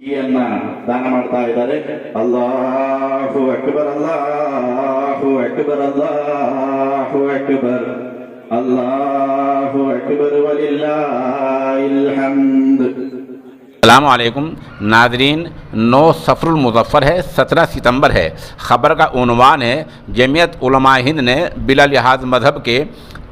ಕೀಯನ್ನ ದಾನ ಮಾಡ್ತಾ ಇದ್ದಾರೆ. ಅಲ್ಲಾಹು ಅಕ್ಬರ್, ಅಲ್ಲಾಹು ಅಕ್ಬರ್, ಅಲ್ಲಾಹು ಅಕ್ಬರ್, ಅಲ್ಲಾಹು ಅಕ್ಬರ್ ವಲಿಲ್ಲಾಹಿಲ್ ಹಮ್ದ್. अस्सलामु अलैकुम नाज़रीन, 9 सफ़रुल मुज़फ़्फ़र है, 17 सितंबर है। ख़बर का उन्वान है जमीयत उलमा हिंद ने बिला लिहाज मज़हब के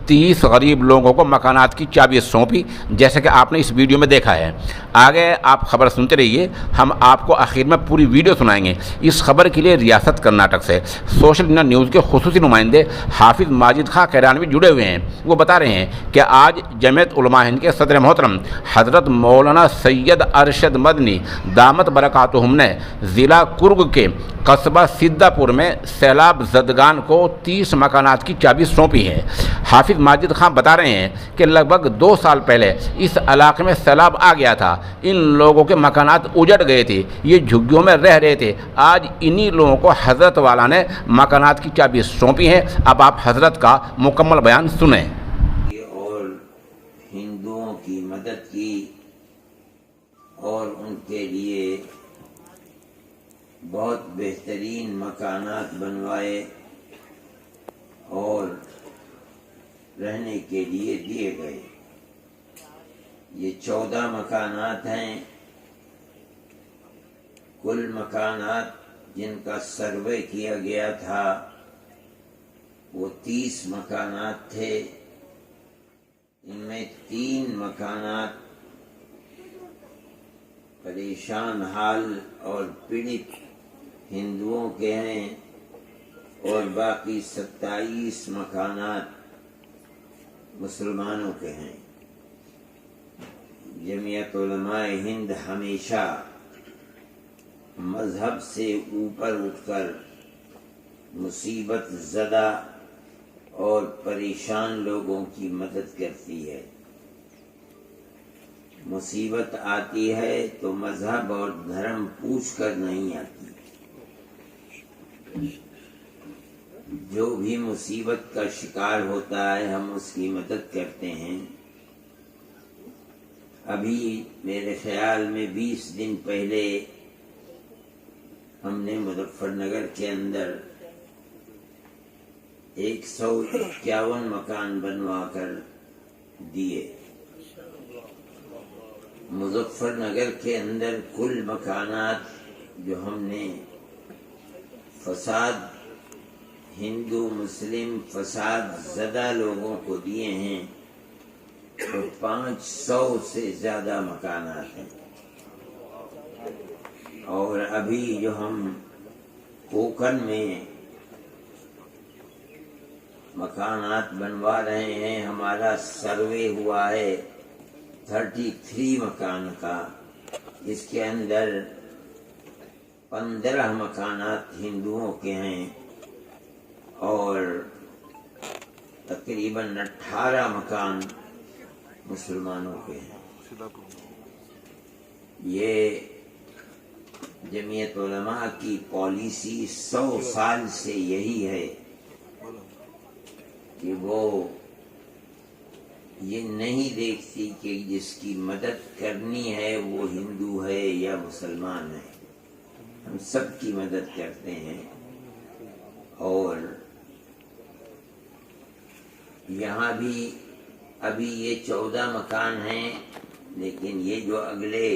30 गरीब लोगों को मकानात की चाबी सौंपी, जैसे कि आपने इस वीडियो में देखा है। आगे आप खबर सुनते रहिए, हम आपको आखिर में पूरी वीडियो सुनाएंगे। इस खबर के लिए रियासत कर्नाटक से सोशल इंडिया न्यूज़ के खुसूसी नुमाइंदे हाफिज़ माजिद खां कैरानवी जुड़े हुए हैं। वो बता रहे हैं कि आज जमीयत उलमा हिंद के सदर मोहतरम हज़रत मौलाना सैयद अरशद मदनी दामत बरकातुहुम ने ज़िला कुर्ग के कस्बा सिद्दापुर में सैलाब ज़दगान को 30 मकानात की चाबी सौंपी है। हाफिज़ माजिद खां बता रहे हैं कि लगभग 2 साल पहले इस इलाके में सैलाब आ गया था। इन लोगों के मकानात उजड़ गए थे, ये झुग्गियों में रह रहे थे। आज इन्हीं लोगों को हज़रत वाला ने मकानात की चाबी सौंपी है। अब आप हज़रत का मुकम्मल बयान सुनें। और हिंदुओं की मदद की और उनके लिए बहुत बेहतरीन मकानात बनवाए और रहने के लिए दिए गए। ये 14 मकानात हैं। कुल मकानात जिनका सर्वे किया गया था वो 30 मकानात थे। इनमें 3 मकानात परेशान हाल और पीड़ित हिंदुओं के हैं और बाकी 27 मकानात मुसलमानों के हैं। जमीयत उलमाए हिंद हमेशा मजहब से ऊपर उठकर मुसीबत ज़दा और परेशान लोगों की मदद करती है। मुसीबत आती है तो मजहब और धर्म पूछ कर नहीं आती। जो भी मुसीबत का शिकार होता है हम उसकी मदद करते हैं। अभी मेरे ख्याल में 20 दिन पहले हमने मुजफ्फरनगर के अंदर 151 मकान बनवा कर दिए। मुजफ्फरनगर के अंदर कुल मकानात जो हमने फसाद हिंदू मुस्लिम फसाद ज़दा लोगों को दिए हैं तो 500 से ज़्यादा मकानात हैं। और अभी जो हम कोकन में मकानात बनवा रहे हैं, हमारा सर्वे हुआ है 33 मकान का। इसके अंदर 15 मकानात हिंदुओं के हैं और तकरीबन 18 मकान मुसलमानों के हैं। ये जमीयत उलमा की पॉलिसी 100 साल से यही है कि वो ये नहीं देखती कि जिसकी मदद करनी है वो हिंदू है या मुसलमान है। हम सबकी मदद करते हैं। और यहाँ भी अभी ये 14 मकान हैं, लेकिन ये जो अगले